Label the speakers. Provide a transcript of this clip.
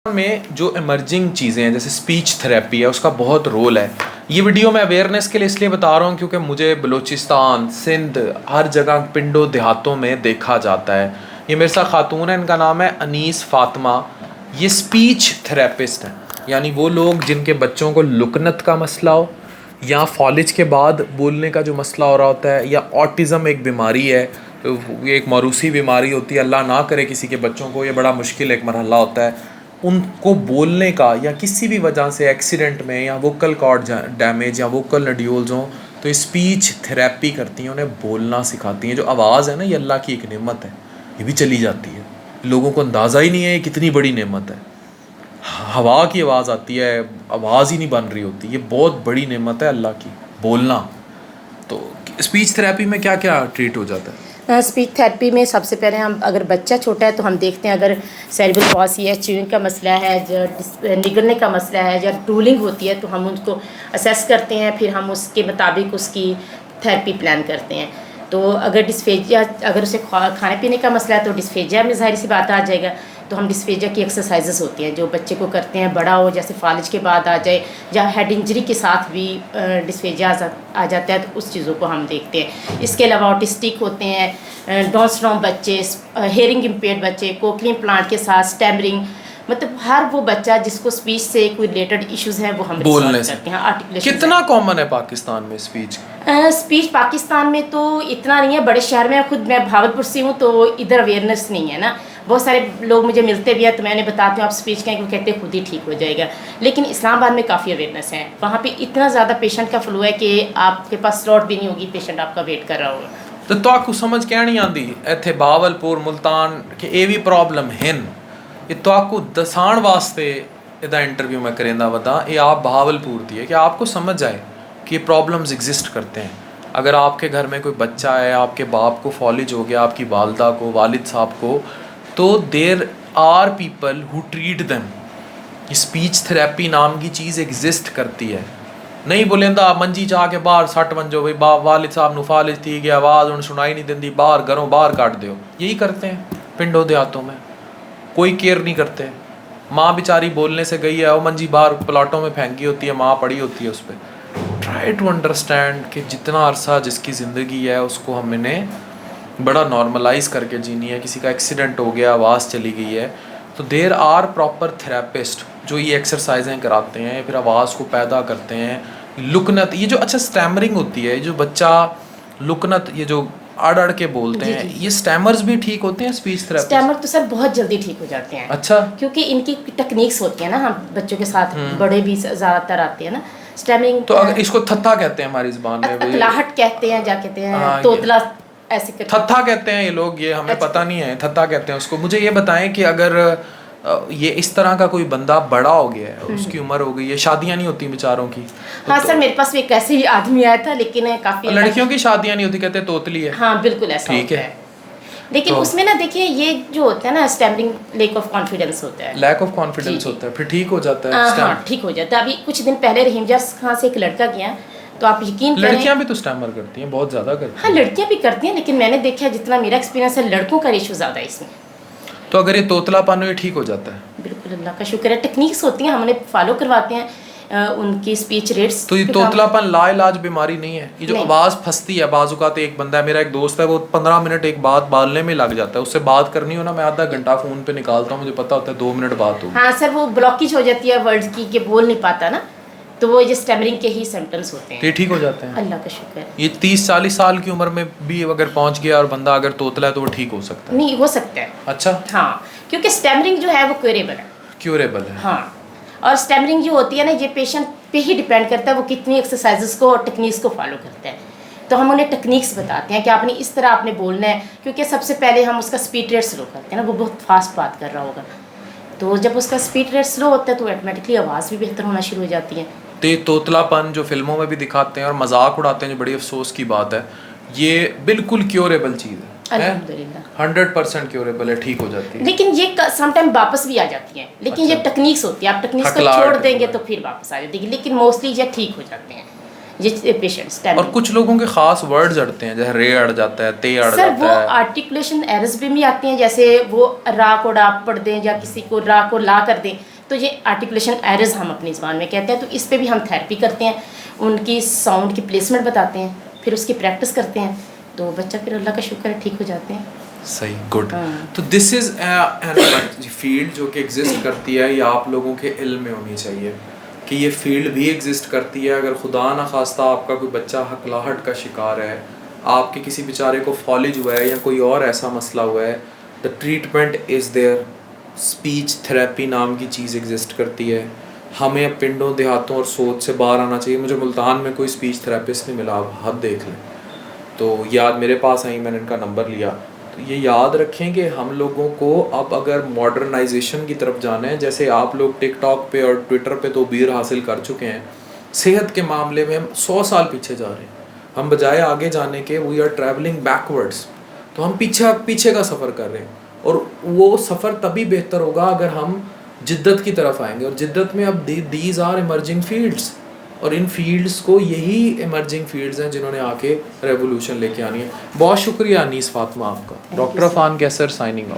Speaker 1: में जो इमर्जिंग चीज़ें हैं जैसे स्पीच थेरेपी है उसका बहुत रोल है। ये वीडियो मैं अवेयरनेस के लिए इसलिए बता रहा हूँ क्योंकि मुझे बलूचिस्तान सिंध हर जगह पिंडों देहातों में देखा जाता है। ये मेरे साथ खातून है, इनका नाम है अनीस फातिमा। ये स्पीच थेरेपिस्ट हैं, यानी वो लोग जिनके बच्चों को लुकनत का मसला हो या फॉलिज के बाद बोलने का जो मसला हो रहा होता है या ऑटिज़म एक बीमारी है, तो ये एक मौरूसी बीमारी होती है, अल्लाह ना करे किसी के बच्चों को, ये बड़ा मुश्किल एक मरहला होता है। उनको बोलने का या किसी भी वजह से एक्सीडेंट में या वोकल कॉर्ड डैमेज या वोकल नड्यूल्स हों तो स्पीच थेरेपी करती हैं, उन्हें बोलना सिखाती हैं। जो आवाज़ है ना, ये अल्लाह की एक नेमत है, ये भी चली जाती है, लोगों को अंदाज़ा ही नहीं है ये कितनी बड़ी नेमत है। हवा की आवाज़ आती है, आवाज़ ही नहीं बन रही होती, ये बहुत बड़ी नेमत है अल्लाह की, बोलना। तो स्पीच थेरेपी में क्या क्या ट्रीट हो जाता है?
Speaker 2: स्पीच थेरेपी में सबसे पहले हम अगर बच्चा छोटा है तो हम देखते हैं अगर सेरेब्रल पॉल्सी है, च्यूइंग का मसला है, जो निगलने का मसला है, या टूलिंग होती है, तो हम उसको असेस करते हैं, फिर हम उसके मुताबिक उसकी थेरेपी प्लान करते हैं। तो अगर डिस्फेजिया, अगर उसे खाने पीने का मसला है तो डिस्फेजिया में ज़ाहिर सी बात आ जाएगा। तो हम डिस्फेजिया की एक्सरसाइजेस होती हैं जो बच्चे को करते हैं, बड़ा हो जैसे फालिज के बाद आ जाए या हेड इंजरी के साथ भी डिस्फेजिया आ जाता है, तो उस चीज़ों को हम देखते हैं। इसके अलावा ऑटिस्टिक होते हैं, डाउन सिंड्रोम बच्चे, हेयरिंग इम्पेयर्ड बच्चे, कोक्लियर इम्प्लांट के साथ स्टैमरिंग, मतलब हर वो बच्चा जिसको स्पीच से कोई रिलेटेड इश्यूज हैं वो हम
Speaker 1: बोलने से
Speaker 2: करते हैं। आर्टिकुलेशन
Speaker 1: कितना कॉमन है पाकिस्तान में स्पीच?
Speaker 2: स्पीच पाकिस्तान में तो इतना नहीं है, बड़े शहर में, खुद मैं भावलपुर से हूँ तो इधर अवेयरनेस नहीं है ना। बहुत सारे लोग मुझे मिलते भी हैं तो मैंने बताती हूँ आप स्पीच कहें, वो कहते हैं खुद ही ठीक हो जाएगा। लेकिन इस्लामाबाद में काफ़ी अवेयरनेस है, वहाँ पे इतना ज़्यादा पेशेंट का फ्लो है कि आपके पास स्लॉट भी नहीं होगी, पेशेंट आपका वेट कर रहा होगा।
Speaker 1: तो आपको समझ क्या नहीं आती इतने भावलपुर मुल्तान के ये भी प्रॉब्लम हैं? ये तो आपको दसाण वास्ते इदा इंटरव्यू में करेंदा वदा ये आप भावलपुर दी है कि आपको समझ आए कि ये प्रॉब्लम्स एग्जिस्ट करते हैं। अगर आपके घर में कोई बच्चा है, आपके बाप को फॉलिज हो गया, आपकी वालदा को, वालिद साहब को, तो there are people who treat them. Speech therapy नाम की चीज़ एग्जिस्ट करती है। नहीं बोलेंदा मंजी जाके बाहर सट वंजो भाई बाप वालिद साहब नु फालिज थी गया, आवाज़ उन्हें सुनाई नहीं देती, बाहर घरों बाहर काट दो। यही करते हैं पिंडों देहातों में, कोई केयर नहीं करते। माँ बेचारी बोलने से गई है, वो मंजी बाहर प्लाटों में फेंकी होती है, माँ पड़ी होती है उस पर। ट्राई टू अंडरस्टैंड कि जितना अरसा जिसकी ज़िंदगी है उसको हमने बड़ा नॉर्मलाइज करके जीनी है। किसी का एक्सीडेंट हो गया, आवाज़ चली गई है, तो देर आर प्रॉपर थेरेपिस्ट जो ये एक्सरसाइजें कराते हैं, फिर आवाज़ को पैदा करते हैं। लुकनत, ये जो अच्छा स्टैमरिंग होती है, जो बच्चा लुकनत ये जो अड़ के बोलते हैं, ये स्टैमर्स भी ठीक होते हैं स्पीच थेरेपी?
Speaker 2: स्टैमर तो सर बहुत जल्दी ठीक हो जाते हैं।
Speaker 1: अच्छा,
Speaker 2: क्योंकि इनकी टेक्निक्स होती है ना, हम बच्चों के साथ बड़े भी ज़्यादातर आते हैं ना स्टैमरिंग।
Speaker 1: तो अगर इसको थत्था कहते हैं हमारी ज़बान में,
Speaker 2: अकलाहट कहते हैं, जा कहते हैं तोतला, ऐसे
Speaker 1: थत्था कहते हैं ये लोग, ये हमें पता नहीं है, थत्था कहते हैं उसको। मुझे ये बताएं कि अगर ये इस तरह का कोई बंदा बड़ा हो गया है, उसकी उम्र हो गई है, शादियां नहीं होती बेचारों की।
Speaker 2: हाँ सर, मेरे पास भी एक ऐसे ही आदमी आया था, लेकिन काफी
Speaker 1: लड़कियों की शादियां नहीं होती, कहते तोतली है।
Speaker 2: हाँ बिल्कुल ऐसा
Speaker 1: ठीक है।
Speaker 2: लेकिन तो उसमें ना देखिए, ये जो होता है ना स्टैमरिंग, लैक ऑफ कॉन्फिडेंस होता है,
Speaker 1: लैक ऑफ कॉन्फिडेंस होता है, फिर ठीक हो जाता है।
Speaker 2: हाँ ठीक हो जाता है। अभी कुछ दिन पहले रहीमजा खां से एक लड़का गया, तो आप यकीन करें,
Speaker 1: लड़कियां भी तो स्टैमर करती हैं, बहुत ज़्यादा करती हैं।
Speaker 2: हाँ लड़कियां भी करती हैं, लेकिन मैंने देखा जितना मेरा एक्सपीरियंस है, लड़कों का रेशो ज़्यादा है इसमें।
Speaker 1: तो अगर ये तोतलापन ये ठीक हो जाता है?
Speaker 2: बिल्कुल, अल्लाह का शुक्र है, टेक्निक्स होती हैं, हमने फॉलो करवाते हैं उनकी स्पीच रेट्स।
Speaker 1: तो ये तोतलापन लाइलाज बीमारी नहीं है? ये जो आवाज़ फंसती है, बाजुकात एक बंदा है, मेरा एक दोस्त है, वो 15 मिनट एक बात बालने में लग जाता है, उससे बात करनी हो ना, मैं आधा घंटा फ़ोन पे निकालता हूँ, मुझे पता होता है 2 मिनट बात हो।
Speaker 2: हाँ सर, वो ब्लॉकेज हो जाती है वर्ड्स की, कि बोल नहीं पाता ना, तो वो ये स्टैमरिंग के ही सिम्टम्स होते हैं।
Speaker 1: ये ठीक हो जाते हैं?
Speaker 2: अल्लाह का शुक्र है।
Speaker 1: ये 30-40 साल की उम्र में भी अगर पहुंच गया और बंदा अगर तोतला है तो वो ठीक हो सकता है?
Speaker 2: नहीं हो सकता है।
Speaker 1: अच्छा,
Speaker 2: हाँ, क्योंकि स्टैमरिंग जो है वो क्यूरेबल है।
Speaker 1: क्यूरेबल है?
Speaker 2: हाँ, और स्टैमरिंग जो होती है ना, ये पेशेंट पे ही डिपेंड करता है वो कितनी एक्सरसाइजेस को और टेक्निक्स को फॉलो करता है। तो हम उन्हें टेक्निक्स बताते हैं कि आपने इस तरह आपने बोलना है, क्योंकि सबसे पहले हम उसका स्पीड रेट स्लो करते हैं ना, वो बहुत फास्ट बात कर रहा होगा, तो जब उसका स्पीड रेट स्लो होता है तो ऑटोमेटिकली आवाज़ भी बेहतर होना शुरू हो जाती है।
Speaker 1: तो तोतलापन जो फिल्मों में भी दिखाते हैं और मजाक उड़ाते हैं, जो बड़ी अफसोस की बात है, ये बिल्कुल क्योरेबल चीज़ है।
Speaker 2: अल्हम्दुलिल्लाह
Speaker 1: 100% क्योरेबल है, ठीक हो जाती है।
Speaker 2: लेकिन ये समटाइम वापस भी आ जाती हैं, लेकिन ये टेक्निक्स होती है, आप टेक्निक्स को छोड़ देंगे तो फिर वापस आ जाती है, लेकिन मोस्टली ये ठीक हो जाते हैं। ये पेशेंट्स
Speaker 1: और कुछ लोगों के खास वर्ड्स अड़ते हैं, जैसे रे अड़ जाता है, ते अड़
Speaker 2: सर वो
Speaker 1: जाता है।
Speaker 2: आर्टिकुलेशन एरर्स भी आती हैं, जैसे वो रा को डा पढ़ दें या किसी को रा को ला कर दें, तो ये आर्टिकुलेशन एरर्स हम अपनी ज़बान में कहते हैं। तो इस पे भी हम थेरेपी करते हैं, उनकी साउंड की प्लेसमेंट बताते हैं, फिर उसकी प्रैक्टिस करते हैं, तो बच्चा फिर अल्लाह का शुक्र है ठीक हो जाते हैं।
Speaker 1: सही, गुड।
Speaker 2: हाँ।
Speaker 1: तो दिस इज़ एन फील्ड जो कि एग्जिस्ट करती है, ये आप लोगों के इल्म में होनी चाहिए कि ये फील्ड भी एग्जिस्ट करती है। अगर खुदा ना खास्ता आपका कोई बच्चा हकलाहट का शिकार है, आपके किसी बेचारे को फॉलिज हुआ है या कोई और ऐसा मसला हुआ है, the treatment is there. Speech therapy नाम की चीज़ एग्जिस्ट करती है। हमें अब पिंडों देहातों और सोच से बाहर आना चाहिए। मुझे मुल्तान में कोई स्पीच थेरेपिस्ट नहीं मिला, आप हद देख लें। तो याद मेरे पास आई, मैंने इनका नंबर लिया। तो ये याद रखें कि हम लोगों को अब अगर मॉडर्नाइजेशन की तरफ जाना है, जैसे आप लोग टिकटॉक पे और ट्विटर पे तो बीर हासिल कर चुके हैं, सेहत के मामले में हम 100 साल पीछे जा रहे हैं। हम बजाय आगे जाने के वी आर ट्रैवलिंग बैकवर्ड्स। तो हम पीछे का सफ़र कर रहे हैं, और वो सफ़र तभी बेहतर होगा अगर हम जिद्दत की तरफ आएंगे। और जिद्दत में अब दीज आर इमर्जिंग फील्ड्स, और इन फील्ड्स को यही इमर्जिंग फील्ड्स हैं जिन्होंने आके रेवोल्यूशन लेके आनी है। बहुत शुक्रिया अनीस फातिमा आपका। डॉक्टर अफान कैसर साइनिंग ऑफ।